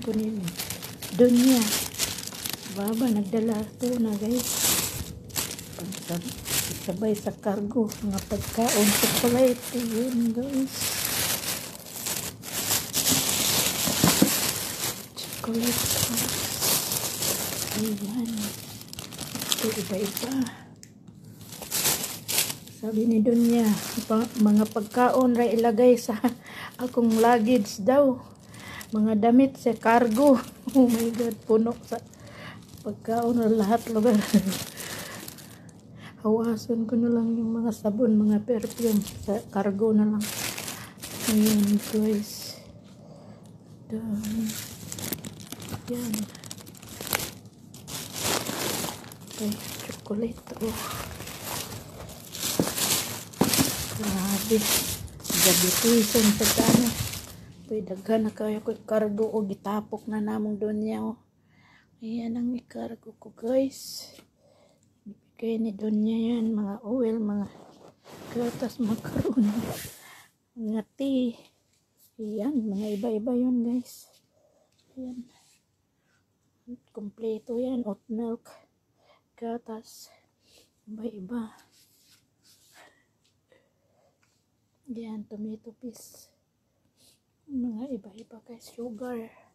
ko ni Dunya. Baba, nagdala ito na guys. Sabay sa cargo. Mga pagkaon, chocolate. Yun guys. Chocolate. Ayan. Ito iba-iba. Sabi ni Dunya, mga pagkaon ra ilagay sa akong luggage daw. Mga damit sa cargo. Oh my God, puno sa pagkaon na lahat lugar. Hawasan ko na lang yung mga sabon, mga perfume sa cargo na lang. Ayan guys. Yan. Okay, chocolate. Oh. Grabe. Gabitisyon sa kanya. Pwede daghan na kayo ko cargo o gitapok na namong doon niya. Oh. Ayan ang ikargo ko guys. Ibigay ni Dunya yan. Mga oil, mga gatas, macaron, mga tea. Ayan, mga iba-iba yun guys. Ayan. Kompleto yan. Oat milk, gatas, iba-iba. Ayan, tomato paste. Mga iba-iba guys. Sugar.